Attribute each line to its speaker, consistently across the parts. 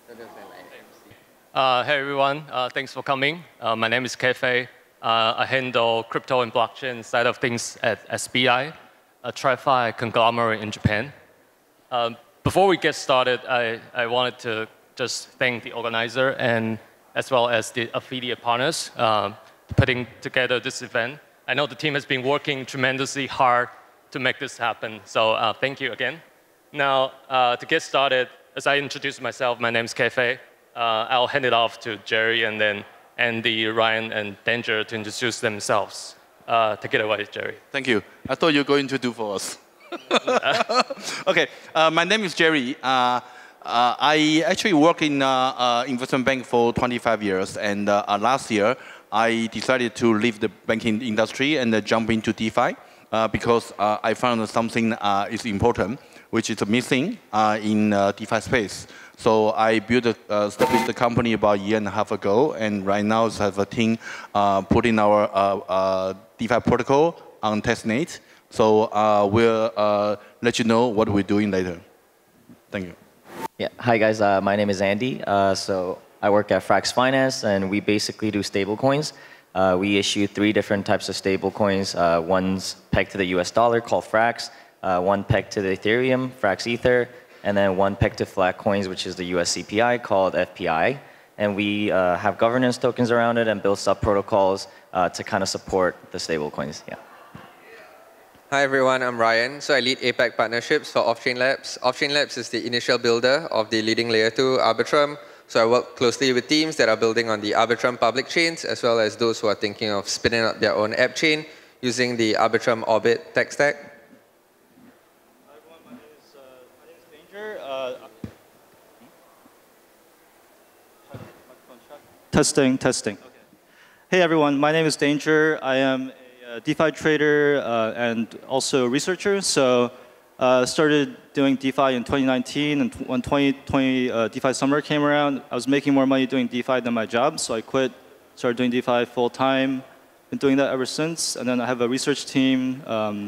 Speaker 1: Hey everyone, thanks for coming. My name is Kefe. I handle crypto and blockchain side of things at SBI, a TradFi conglomerate in Japan. Before we get started, I wanted to just thank the organizer and as well as the affiliate partners putting together this event. I know the team has been working tremendously hard to make this happen, so thank you again. Now, to get started, as I introduce myself, my name is Kefe. I'll hand it off to Jerry and then Andy, Ryan, and Danger to introduce themselves. Take it away, Jerry.
Speaker 2: Thank you. I thought you were going to do for us. Okay, my name is Jerry. I actually work in investment bank for 25 years, and last year I decided to leave the banking industry and jump into DeFi because I found something is important, which is missing in DeFi space. So I established the company about a year and a half ago, and right now I have a team putting our DeFi protocol on testnet. So we'll let you know what we're doing later. Thank you.
Speaker 3: Yeah. Hi guys. My name is Andy. So I work at Frax Finance, and we basically do stablecoins. We issue 3 different types of stablecoins. One's pegged to the US dollar called Frax, one pegged to the Ethereum, Frax Ether, and then one pegged to flat coins, which is the US CPI called FPI. And we have governance tokens around it and build sub-protocols to kind of support the stablecoins. Yeah.
Speaker 4: Hi everyone, I'm Ryan. So I lead APAC partnerships for Off-Chain Labs. Off-Chain Labs is the initial builder of the leading layer 2 Arbitrum. So I work closely with teams that are building on the Arbitrum public chains, as well as those who are thinking of spinning up their own app chain using the Arbitrum Orbit tech stack.
Speaker 5: Hi everyone, my name is Danger. Testing. Okay. Hey everyone, my name is Danger. I am a DeFi trader and also a researcher. So started doing DeFi in 2019, and when 2020 DeFi summer came around, I was making more money doing DeFi than my job, so I quit, started doing DeFi full time. Been doing that ever since, and then I have a research team.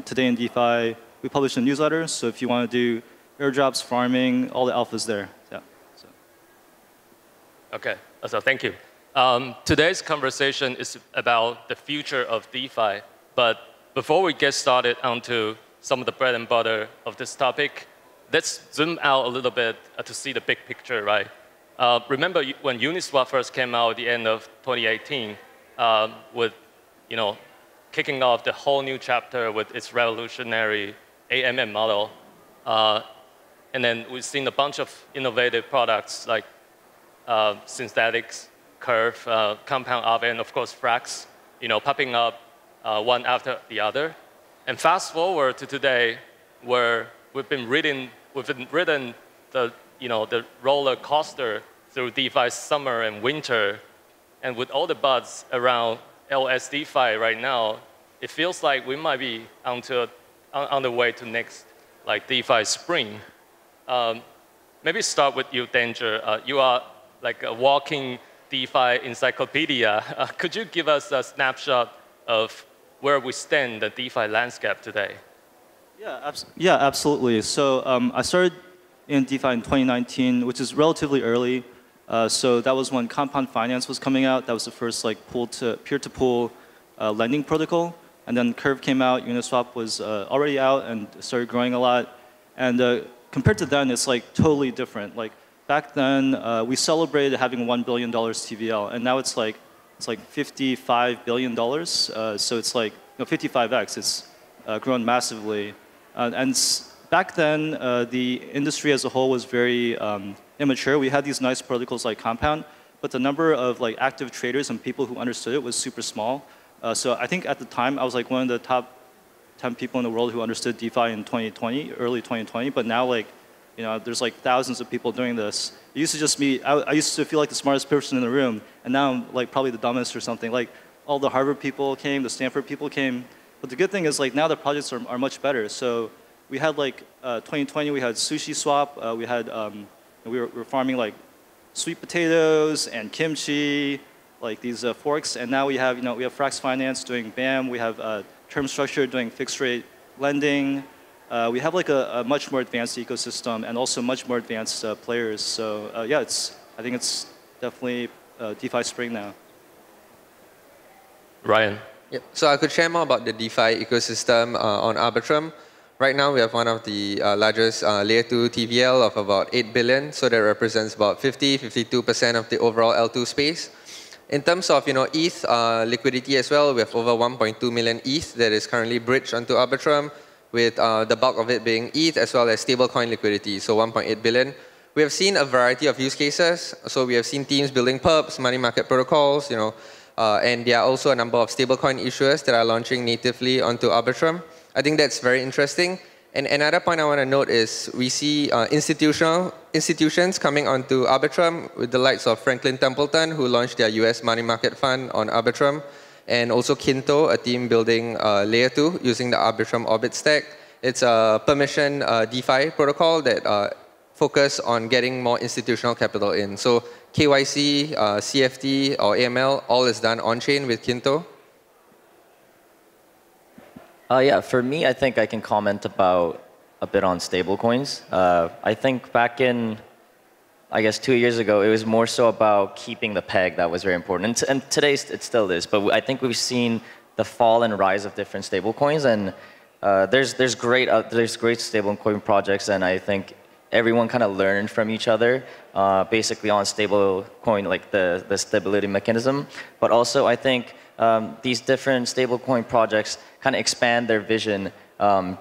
Speaker 5: Today in DeFi, we publish a newsletter, so if you want to do airdrops, farming, all the alpha's there. Yeah. So.
Speaker 1: Okay, so thank you. Today's conversation is about the future of DeFi, but before we get started onto some of the bread and butter of this topic, let's zoom out a little bit to see the big picture, right? Remember when Uniswap first came out at the end of 2018 with, kicking off the whole new chapter with its revolutionary AMM model. And then we've seen a bunch of innovative products like Synthetics, Curve, Compound Up, and of course Frax, popping up one after the other. And fast forward to today, where we've been ridden the the roller coaster through DeFi summer and winter, and with all the buzz around LS DeFi right now, it feels like we might be on the way to next DeFi spring. Maybe start with you, Danger. You are like a walking DeFi encyclopedia. Could you give us a snapshot of where we stand in the DeFi landscape today?
Speaker 5: Yeah, absolutely. So I started in DeFi in 2019, which is relatively early. So that was when Compound Finance was coming out. That was the first peer-to-pool lending protocol. And then Curve came out. Uniswap was already out and started growing a lot. And compared to then, it's totally different. Back then, we celebrated having $1 billion TVL, and now it's like $55 billion. So it's 55x. It's grown massively. And back then, the industry as a whole was very immature. We had these nice protocols like Compound, but the number of active traders and people who understood it was super small. So I think at the time, I was one of the top 10 people in the world who understood DeFi in 2020, early 2020. But now, there's thousands of people doing this. It used to just be, I used to feel like the smartest person in the room, and now I'm probably the dumbest or something. All the Harvard people came, the Stanford people came. But the good thing is now the projects are much better. So we had 2020, we had Sushi Swap. We had we were farming sweet potatoes and kimchi, these forks. And now we have we have Frax Finance doing BAM. We have Term Structure doing fixed rate lending. We have a much more advanced ecosystem and also much more advanced players. So yeah, I think it's definitely DeFi spring now.
Speaker 1: Ryan.
Speaker 4: Yep. So I could share more about the DeFi ecosystem on Arbitrum. Right now, we have one of the largest layer 2 TVL of about 8 billion. So that represents about 52% of the overall L2 space. In terms of ETH liquidity as well, we have over 1.2 million ETH that is currently bridged onto Arbitrum, with the bulk of it being ETH as well as stablecoin liquidity, so 1.8 billion. We have seen a variety of use cases. So we have seen teams building perps, money market protocols, and there are also a number of stablecoin issuers that are launching natively onto Arbitrum. I think that's very interesting. And another point I want to note is we see institutions coming onto Arbitrum with the likes of Franklin Templeton, who launched their US money market fund on Arbitrum, and also Kinto, a team building layer 2 using the Arbitrum Orbit stack. It's a permission DeFi protocol that focus on getting more institutional capital in. So KYC, CFT, or AML, all is done on-chain with Kinto.
Speaker 3: Yeah, for me, I think I can comment about a bit on stablecoins. I think back in, I guess 2 years ago, it was more so about keeping the peg that was very important. And today it still is, but I think we've seen the fall and rise of different stablecoins, and there's great stablecoin projects, and I think everyone kind of learned from each other, basically on stablecoin, like the stability mechanism. But also, I think these different stablecoin projects kind of expand their vision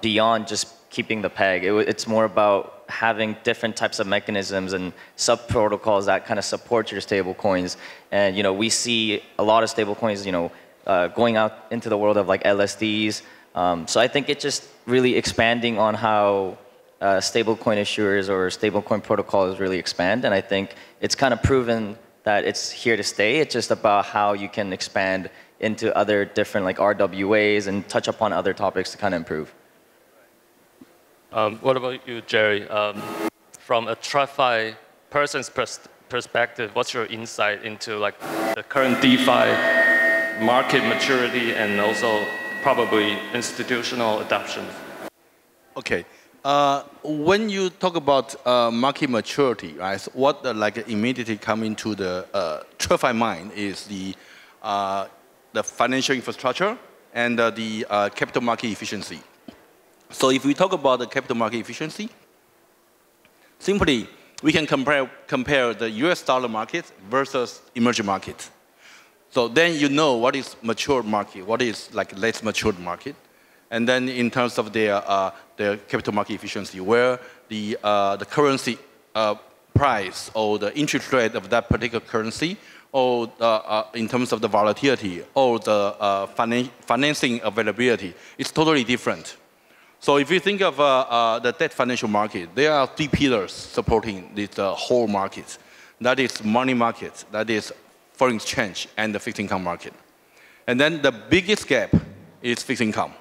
Speaker 3: beyond just keeping the peg. It's more about having different types of mechanisms and sub-protocols that kind of support your stablecoins. And we see a lot of stablecoins, going out into the world of like LSDs. So I think it's just really expanding on how stablecoin issuers or stablecoin protocols really expand, and I think it's kind of proven that it's here to stay. It's just about how you can expand into other different like RWAs and touch upon other topics to kind of improve.
Speaker 1: What about you, Jerry? From a TradFi person's perspective, what's your insight into like the current DeFi market maturity and also probably institutional adoption?
Speaker 2: Okay. When you talk about market maturity, right, so what immediately come into the TradFi mind is the financial infrastructure and the capital market efficiency. So if we talk about the capital market efficiency, simply we can compare the US dollar market versus emerging market. So then you know what is mature market, what is like less matured market. And then in terms of their capital market efficiency, where the currency price or the interest rate of that particular currency, or in terms of the volatility or the financing availability, it's totally different. So if you think of the debt financial market, there are 3 pillars supporting this whole market. That is money market, that is foreign exchange, and the fixed income market. And then the biggest gap is fixed income.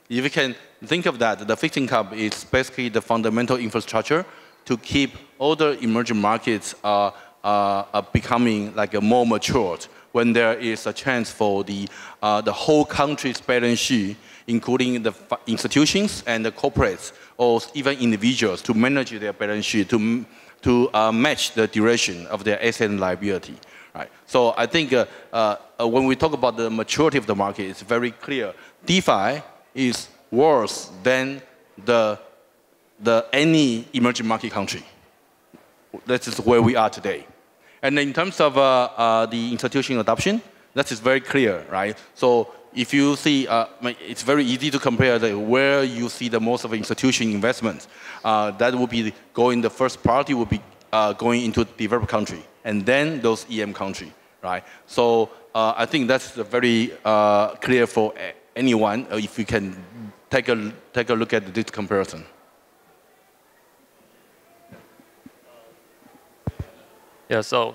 Speaker 2: If you can think of that, the fixed income is basically the fundamental infrastructure to keep all the emerging markets becoming like more matured when there is a chance for the whole country's balance sheet, including the institutions and the corporates or even individuals, to manage their balance sheet to match the duration of their asset and liability. Right. So I think when we talk about the maturity of the market, it's very clear. DeFi is worse than any emerging market country. That is where we are today. And in terms of the institutional adoption, that is very clear, right? So if you see, it's very easy to compare where you see the most of institutional investment. That would be going, the first priority would be going into developed country, and then those EM country, right? So I think that's very clear for anyone if you can take a look at this comparison.
Speaker 1: Yeah, so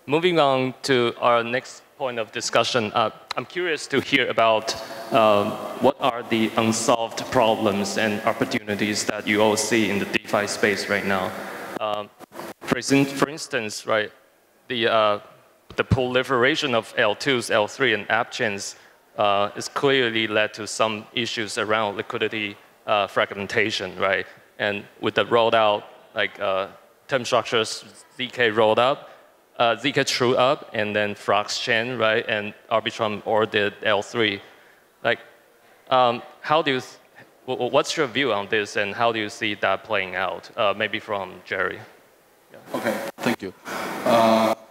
Speaker 1: moving on to our next point of discussion, I'm curious to hear about what are the unsolved problems and opportunities that you all see in the DeFi space right now. For instance, right, the proliferation of L2s, L3, and app chains is clearly led to some issues around liquidity fragmentation, right? And with the rolled out, like term structures ZK rolled out, ZK True Up and then Frox Chain, right? And Arbitrum or the L3. Like, how do you, what's your view on this and how do you see that playing out? Maybe from Jerry. Yeah.
Speaker 2: Okay, thank you.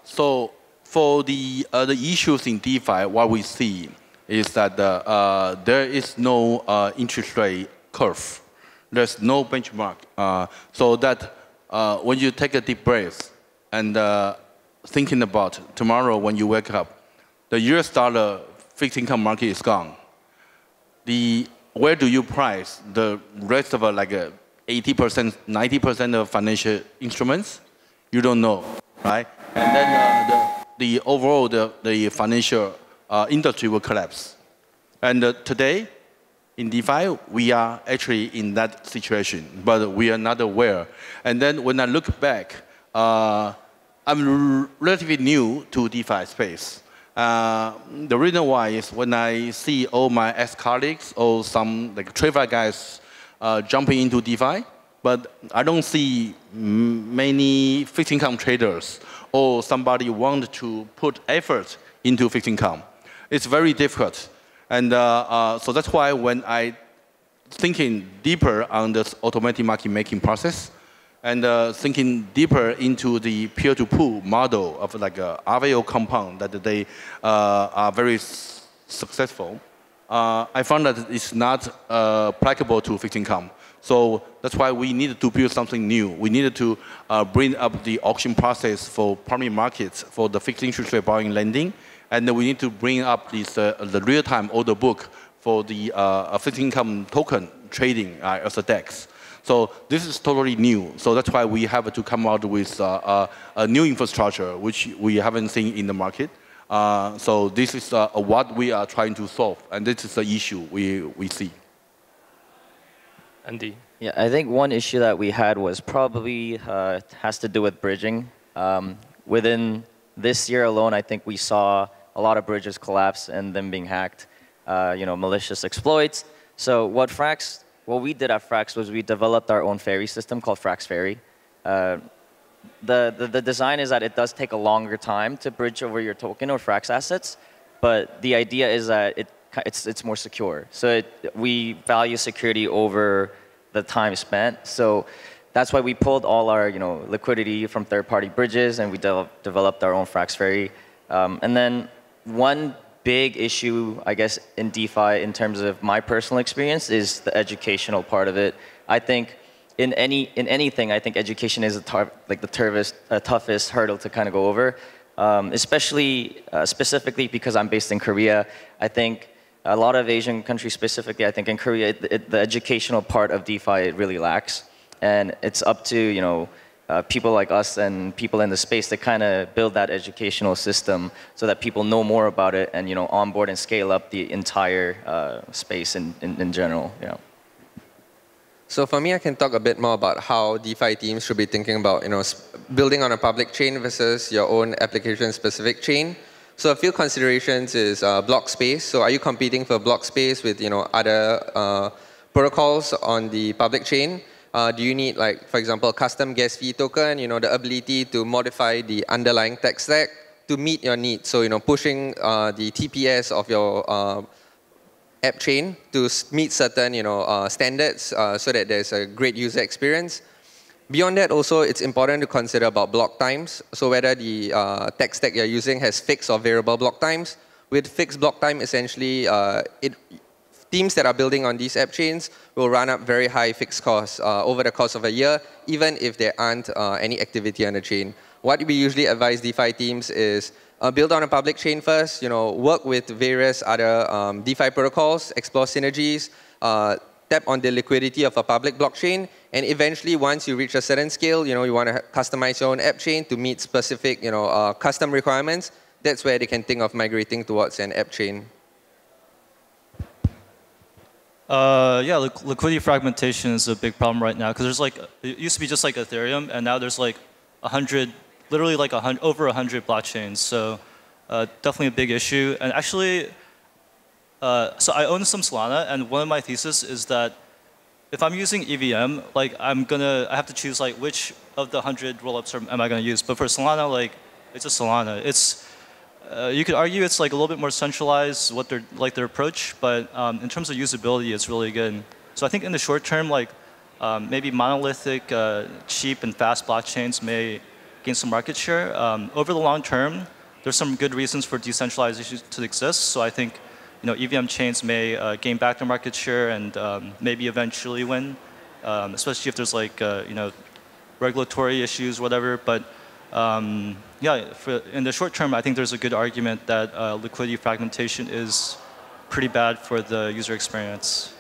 Speaker 2: So for the issues in DeFi, what we see is that there is no interest rate curve. There's no benchmark. So that when you take a deep breath and thinking about tomorrow when you wake up, the US dollar fixed income market is gone. Where do you price the rest of like 80%, 90% of financial instruments? You don't know, right? And then the overall the financial industry will collapse. And today, in DeFi, we are actually in that situation, but we are not aware. And then when I look back, I'm relatively new to DeFi space. The reason why is when I see all my ex-colleagues or some like TradFi guys jumping into DeFi, but I don't see many fixed income traders or somebody want to put effort into fixed income. It's very difficult. And so that's why when I thinking deeper on this automatic market making process and thinking deeper into the peer-to-pool model of like a RWA compound that they are very successful, I found that it's not applicable to fixed income. So that's why we needed to build something new. We needed to bring up the auction process for primary markets for the fixed interest rate borrowing lending. And then we need to bring up this, the real-time order book for the fixed income token trading as a DEX. So this is totally new. So that's why we have to come out with a new infrastructure, which we haven't seen in the market. So this is what we are trying to solve. And this is the issue we see.
Speaker 1: Andy?
Speaker 3: Yeah, I think one issue that we had was probably has to do with bridging. Within this year alone, I think we saw a lot of bridges collapse and them being hacked, malicious exploits. So what we did at Frax was we developed our own ferry system called Frax Ferry. The design is that it does take a longer time to bridge over your token or Frax assets, but the idea is that it's more secure. So we value security over the time spent. So that's why we pulled all our liquidity from third-party bridges and we developed our own Frax Ferry. And then one big issue, I guess, in DeFi in terms of my personal experience is the educational part of it. I think in anything, I think education is the toughest hurdle to kind of go over, especially specifically because I'm based in Korea. I think a lot of Asian countries specifically, I think in Korea, the educational part of DeFi really lacks. And it's up to people like us and people in the space to kind of build that educational system so that people know more about it and onboard and scale up the entire space in general.
Speaker 4: So for me, I can talk a bit more about how DeFi teams should be thinking about building on a public chain versus your own application-specific chain. So a few considerations is block space. So are you competing for block space with other protocols on the public chain? Do you need, for example, custom gas fee token, the ability to modify the underlying tech stack to meet your needs? So, pushing the TPS of your app chain to meet certain, standards so that there's a great user experience. Beyond that, also, it's important to consider about block times. So whether the tech stack you're using has fixed or variable block times. With fixed block time, essentially, teams that are building on these app chains will run up very high fixed costs over the course of a year, even if there aren't any activity on the chain. What we usually advise DeFi teams is build on a public chain first, work with various other DeFi protocols, explore synergies, tap on the liquidity of a public blockchain, and eventually once you reach a certain scale, you want to customize your own app chain to meet specific, custom requirements. That's where they can think of migrating towards an app chain.
Speaker 5: Liquidity fragmentation is a big problem right now because there's it used to be just like Ethereum, and now there's like 100, literally like over 100 blockchains. So definitely a big issue. And actually, so I own some Solana, and one of my thesis is that if I'm using EVM, I have to choose which of the 100 rollups am I going to use. But for Solana, It's a Solana. It's you could argue it's like a little bit more centralized, what their approach, but in terms of usability, it's really good. So I think in the short term, like maybe monolithic, cheap and fast blockchains may gain some market share. Over the long term, there's some good reasons for decentralization to exist. So I think EVM chains may gain back their market share and maybe eventually win, especially if there's like regulatory issues, whatever. But yeah, in the short term, I think there's a good argument that liquidity fragmentation is pretty bad for the user experience.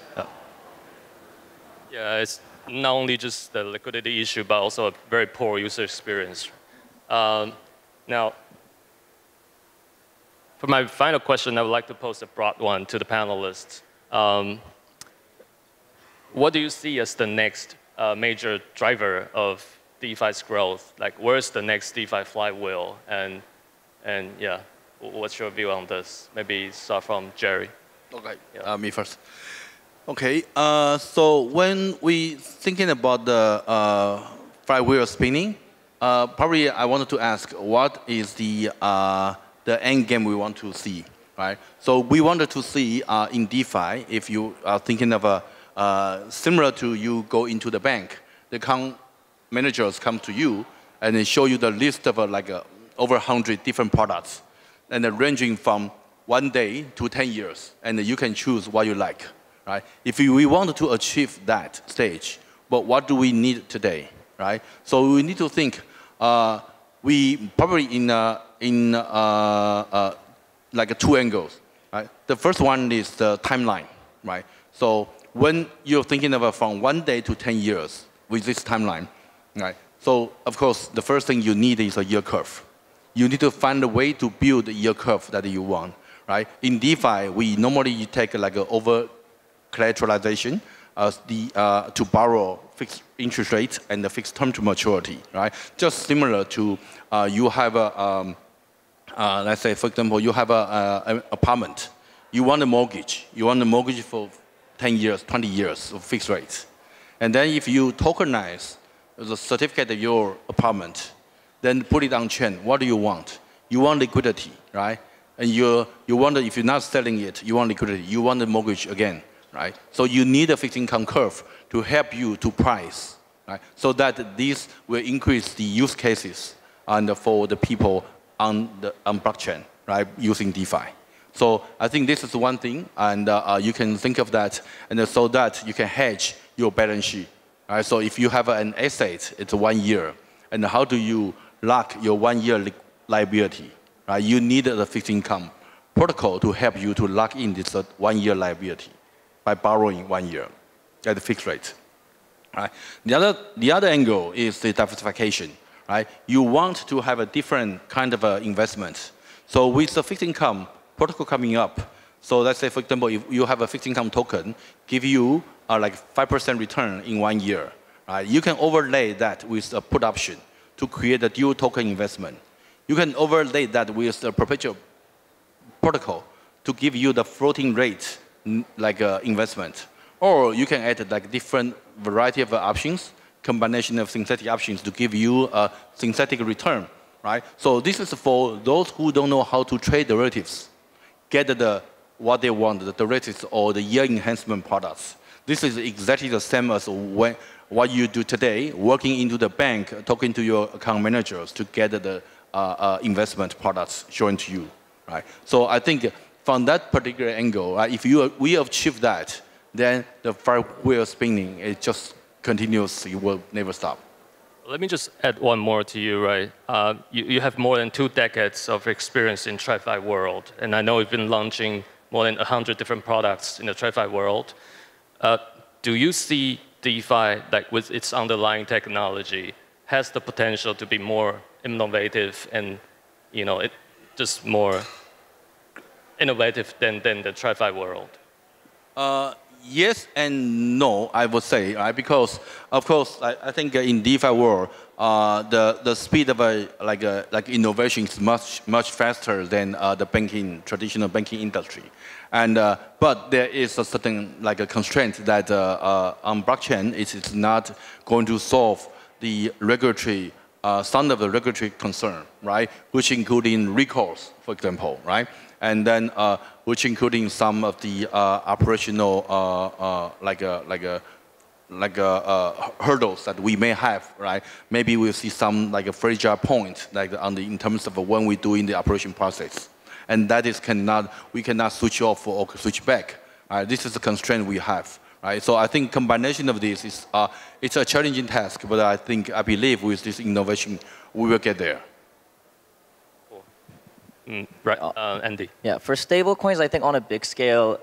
Speaker 1: Yeah, it's not only just the liquidity issue, but also a very poor user experience. Now, for my final question, I would like to pose a broad one to the panelists. What do you see as the next major driver of DeFi's growth? Like, where's the next DeFi flywheel? And yeah, what's your view on this? Maybe start from Jerry.
Speaker 2: Okay,
Speaker 1: yeah.
Speaker 2: Me first. Okay, so when we thinking about the flywheel spinning, probably I wanted to ask, what is the end game we want to see, right? So we wanted to see in DeFi, if you are thinking of a similar to you go into the bank, the account managers come to you and they show you the list of over 100 different products, and ranging from 1 day to 10 years, and you can choose what you like, right? If we wanted to achieve that stage, but what do we need today, right? So we need to think. We probably in like two angles, right? The first one is the timeline, right? So when you're thinking of from 1 day to 10 years with this timeline, right? So of course, the first thing you need is a yield curve. You need to find a way to build the yield curve that you want, right? In DeFi, we normally take like an over collateralization to borrow fixed interest rate and the fixed term to maturity, right? Just similar to you have a, let's say, for example, you have an apartment. You want a mortgage. You want a mortgage for 10 years, 20 years of fixed rates. And then if you tokenize the certificate of your apartment, then put it on chain, what do you want? You want liquidity, right? And you want, if you're not selling it, you want liquidity. You want the mortgage again, right? So you need a fixed income curve to help you to price, right? So that this will increase the use cases and for the people on blockchain, right, using DeFi. So I think this is one thing, and you can think of that, and so that you can hedge your balance sheet, right? So if you have an asset, it's 1 year, and how do you lock your 1 year liability, right? You need the fixed income protocol to help you to lock in this 1 year liability by borrowing 1 year at a fixed rate, right? The other angle is the diversification, right? You want to have a different kind of investment. So with the fixed income protocol coming up, so let's say, for example, if you have a fixed income token, give you like 5% return in 1 year, right? You can overlay that with a put option to create a dual token investment. You can overlay that with a perpetual protocol to give you the floating rate like investment. Or you can add like different variety of options, combination of synthetic options to give you a synthetic return, right? So this is for those who don't know how to trade derivatives, get what they want, the derivatives or the yield enhancement products. This is exactly the same as what you do today, working into the bank, talking to your account managers to get the investment products shown to you, right? So I think from that particular angle, right, if we achieve that, then the flywheel spinning, it just continues, it will never stop.
Speaker 1: Let me just add one more to you, right? You have more than 2 decades of experience in TradFi world, and I know you've been launching more than 100 different products in the TradFi world. Do you see DeFi, like with its underlying technology, has the potential to be more innovative and, it just more innovative than the TradFi world?
Speaker 2: Yes and no, I would say, right? Because of course, I think in DeFi world, the speed of like innovation is much faster than the traditional banking industry, and but there is a certain like a constraint that on blockchain it's not going to solve the regulatory some of the regulatory concern, right? Which including recourse, for example, right? And then which including some of the operational hurdles that we may have, right? Maybe we'll see some like a fragile point, like in terms of when we do in the operation process, and that is we cannot switch off or switch back. This is the constraint we have, right? So I think combination of this is it's a challenging task, but I believe with this innovation we will get there.
Speaker 1: Right, Andy.
Speaker 3: Yeah, for stablecoins, I think on a big scale,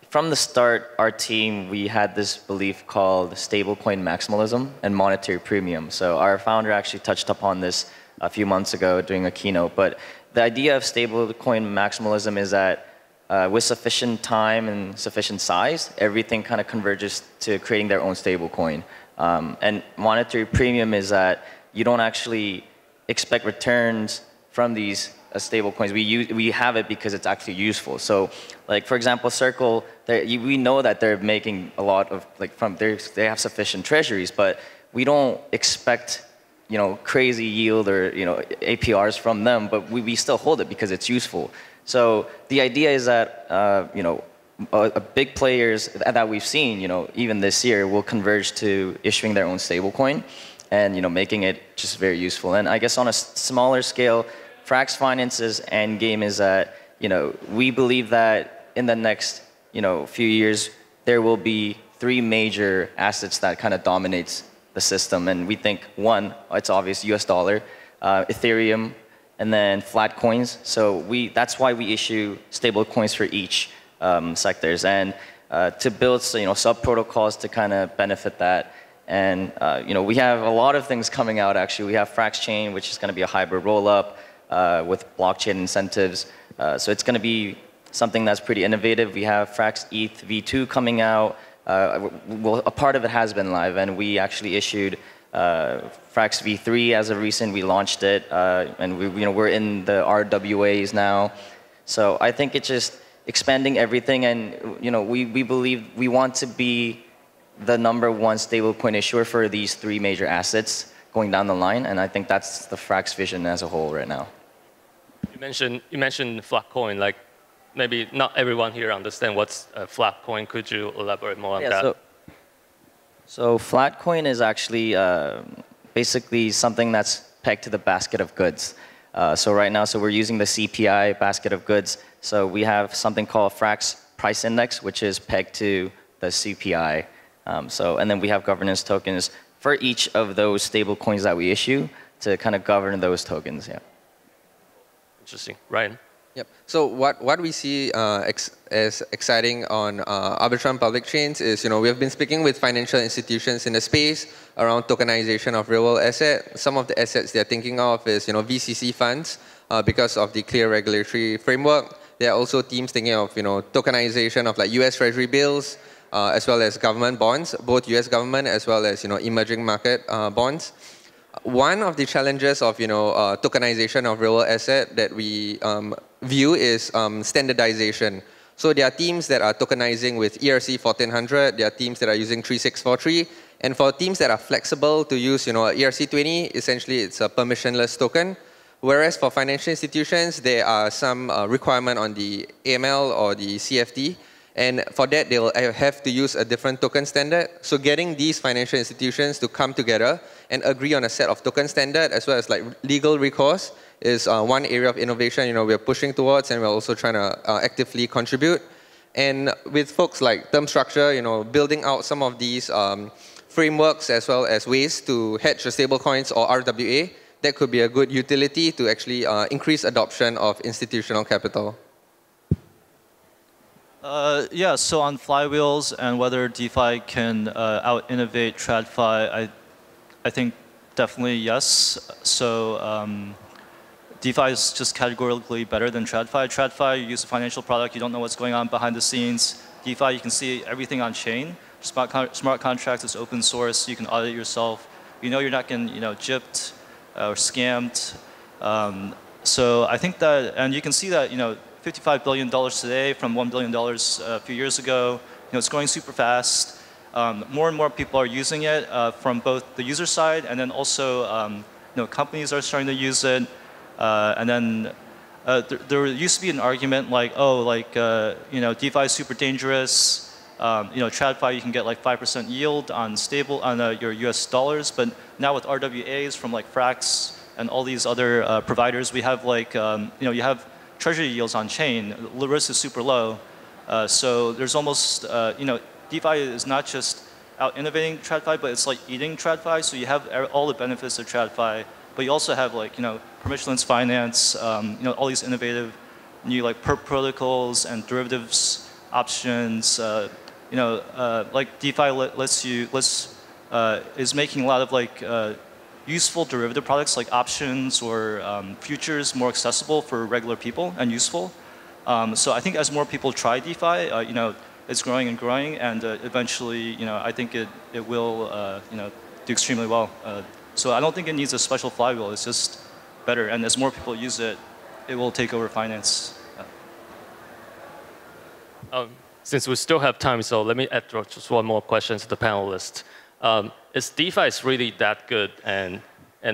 Speaker 3: from the start, our team, we had this belief called stablecoin maximalism and monetary premium. So our founder actually touched upon this a few months ago during a keynote. But the idea of stablecoin maximalism is that with sufficient time and sufficient size, everything kind of converges to creating their own stablecoin. And monetary premium is that you don't actually expect returns from these stable coins. We have it because it's actually useful. So, like for example, Circle, we know that they're making a lot of they have sufficient treasuries, but we don't expect crazy yield or APRs from them, but we still hold it because it's useful. So the idea is that big players that we've seen, even this year, will converge to issuing their own stablecoin and making it just very useful. And I guess on a smaller scale, Frax Finance's end game is that we believe that in the next few years there will be 3 major assets that kind of dominates the system, and we think one, it's obvious, US dollar, Ethereum, and then flat coins. So that's why we issue stable coins for each sectors, and to build sub protocols to kind of benefit that. And we have a lot of things coming out. Actually, we have Frax Chain, which is going to be a hybrid rollup with blockchain incentives. So it's going to be something that's pretty innovative. We have Frax ETH V2 coming out. Well, a part of it has been live, and we actually issued Frax V3 as of recent. We launched it, and we're in the RWAs now. So I think it's just expanding everything, and we believe we want to be the #1 stablecoin issuer for these 3 major assets going down the line, and I think that's the Frax vision as a whole right now.
Speaker 1: You mentioned flat coin. Like maybe not everyone here understand what's a flat coin. Could you elaborate more on that?
Speaker 3: So flat coin is actually basically something that's pegged to the basket of goods. So right now, we're using the CPI basket of goods. So we have something called Frax Price Index, which is pegged to the CPI. And then we have governance tokens for each of those stable coins that we issue to kind of govern those tokens. Yeah.
Speaker 1: Interesting, Ryan.
Speaker 4: Yep. So what we see as exciting on Arbitrum public chains is, we have been speaking with financial institutions in the space around tokenization of real-world asset. Some of the assets they're thinking of is, VCC funds because of the clear regulatory framework. There are also teams thinking of, tokenization of like US Treasury bills as well as government bonds, both US government as well as, emerging market bonds. One of the challenges of tokenization of real-world asset that we view is standardization. So there are teams that are tokenizing with ERC 1400. There are teams that are using 3643. And for teams that are flexible to use ERC 20, essentially it's a permissionless token. Whereas for financial institutions, there are some requirement on the AML or the CFD. And for that, they'll have to use a different token standard. So getting these financial institutions to come together and agree on a set of token standard as well as like legal recourse is one area of innovation we're pushing towards, and we're also trying to actively contribute. And with folks like Term Structure, building out some of these frameworks as well as ways to hedge the stablecoins or RWA, that could be a good utility to actually increase adoption of institutional capital.
Speaker 5: Yeah, so on flywheels and whether DeFi can out-innovate TradFi, I think definitely yes. So DeFi is just categorically better than TradFi. TradFi, you use a financial product, you don't know what's going on behind the scenes. DeFi, you can see everything on chain. Smart contracts is open source, you can audit yourself. You're not getting gypped or scammed. So I think that, and you can see that $55 billion today from $1 billion a few years ago. It's growing super fast. More and more people are using it from both the user side and then also companies are starting to use it. And then there used to be an argument like, oh, like, DeFi is super dangerous. TradFi, you can get like 5% yield on your US dollars. But now with RWAs from like Frax and all these other providers, we have like, you have treasury yields on chain. The risk is super low. So there's almost, DeFi is not just out innovating TradFi, but it's like eating TradFi. So you have all the benefits of TradFi, but you also have like, permissionless finance, all these innovative new like protocols and derivatives options. Like DeFi is making a lot of like useful derivative products like options or futures more accessible for regular people and useful. So I think as more people try DeFi, it's growing and growing, and eventually, I think it will, do extremely well. So I don't think it needs a special flywheel. It's just better, and as more people use it, it will take over finance.
Speaker 1: Since we still have time, so let me add just one more question to the panelists. Is DeFi really that good, and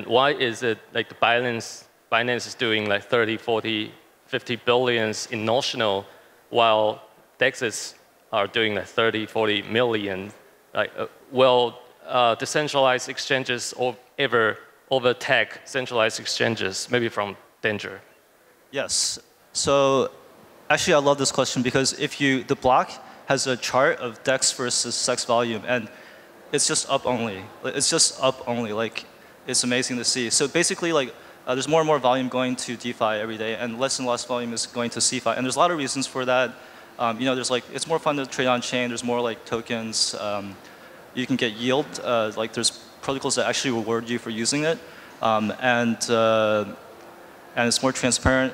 Speaker 1: why is it like the Binance is doing like 30, 40, 50 billions in notional, while DEXs are doing like 30, 40 million? Like, will decentralized exchanges ever overtake centralized exchanges, maybe from danger?
Speaker 5: Yes. So actually, I love this question because the block has a chart of DEX versus SEX volume, and it's just up only. It's just up only. Like, it's amazing to see. So basically, like, there's more and more volume going to DeFi every day, and less volume is going to CeFi. And there's a lot of reasons for that. There's like, it's more fun to trade on chain. There's more like tokens. You can get yield. Like, there's protocols that actually reward you for using it, and it's more transparent.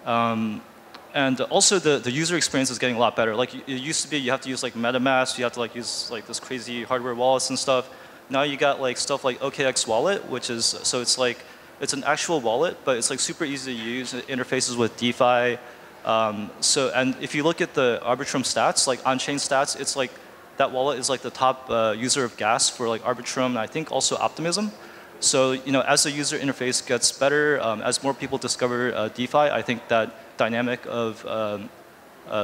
Speaker 5: And also the user experience is getting a lot better. Like, it used to be you have to use like MetaMask, you have to like use like this crazy hardware wallets and stuff. Now you got like stuff like OKX wallet, which is, so it's like, it's an actual wallet, but it's like super easy to use. It interfaces with DeFi. And if you look at the Arbitrum stats, like on-chain stats, it's like that wallet is like the top user of gas for like Arbitrum, and I think also Optimism. So as the user interface gets better, as more people discover DeFi, I think that dynamic of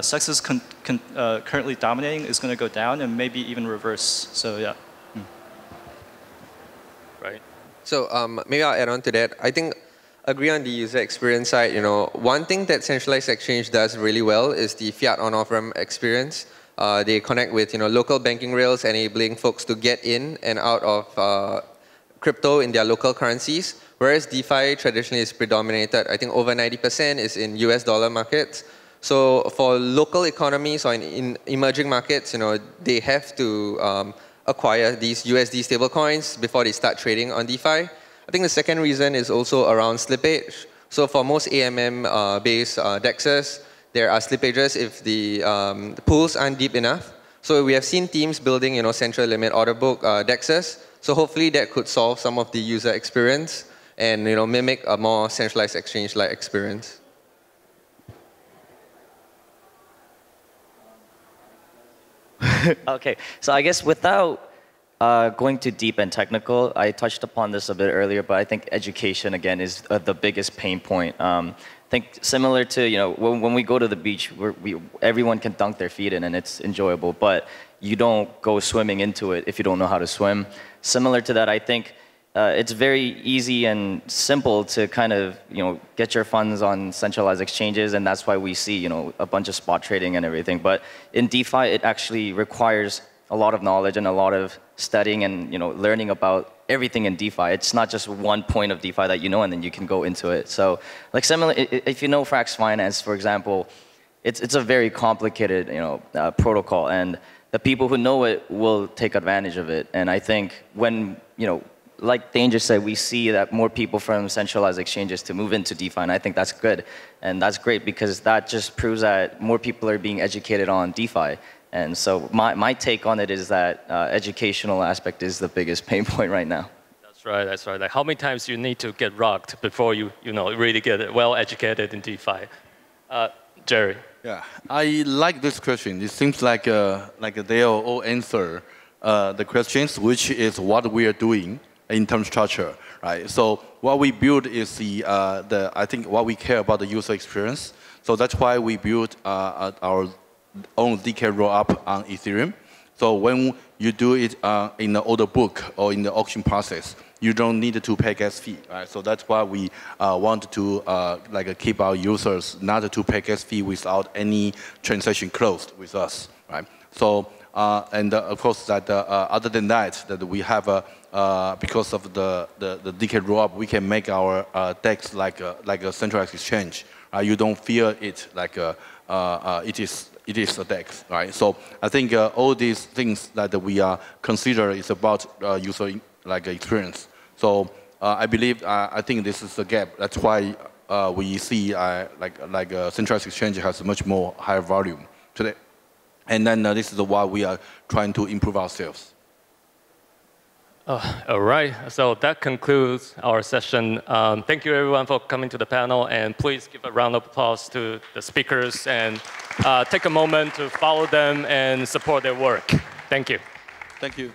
Speaker 5: sexes currently dominating is going to go down and maybe even reverse. So yeah.
Speaker 1: Right.
Speaker 4: So maybe I'll add on to that. I think agree on the user experience side. One thing that centralized exchange does really well is the fiat on-off ramp experience. They connect with local banking rails, enabling folks to get in and out of crypto in their local currencies, whereas DeFi traditionally is predominated. I think over 90% is in US dollar markets. So for local economies or in emerging markets, they have to acquire these USD stablecoins before they start trading on DeFi. I think the second reason is also around slippage. So for most AMM-based DEXs, there are slippages if the pools aren't deep enough. So we have seen teams building, central limit order book DEXs. So hopefully that could solve some of the user experience and mimic a more centralized exchange-like experience.
Speaker 3: Okay, so I guess without going too deep and technical, I touched upon this a bit earlier, but I think education again is the biggest pain point. I think similar to when we go to the beach, everyone can dunk their feet in and it's enjoyable, but you don't go swimming into it if you don't know how to swim. Similar to that, I think it's very easy and simple to kind of get your funds on centralized exchanges, and that's why we see a bunch of spot trading and everything. But in DeFi, it actually requires a lot of knowledge and a lot of studying and learning about everything in DeFi. It's not just one point of DeFi that and then you can go into it. So like similar, if you know Frax Finance, for example, it's a very complicated protocol, and the people who know it will take advantage of it. And I think when like Danger said, we see that more people from centralized exchanges to move into DeFi, and I think that's good. And that's great because that just proves that more people are being educated on DeFi. And so my take on it is that educational aspect is the biggest pain point right now.
Speaker 1: That's right, that's right. Like how many times you need to get rocked before you really get well educated in DeFi? Jerry.
Speaker 2: Yeah, I like this question. It seems like they all answer the questions, which is what we are doing in terms of structure. right? So what we build is I think what we care about the user experience. So that's why we built our own ZK rollup on Ethereum. So when you do it in the order book or in the auction process, you don't need to pay gas fee, right? So that's why we want to keep our users not to pay gas fee without any transaction closed with us, right? So of course that other than that, that we have because of the DK rollup, we can make our DEX like a centralized exchange. You don't feel it like it is a DEX, right? So I think all these things that we consider is about user experience. So I believe I think this is a gap. That's why we see centralized exchange has much more higher volume today. And then this is why we are trying to improve ourselves.
Speaker 1: All right, so that concludes our session. Thank you everyone for coming to the panel, and please give a round of applause to the speakers and take a moment to follow them and support their work. Thank you.
Speaker 2: Thank you.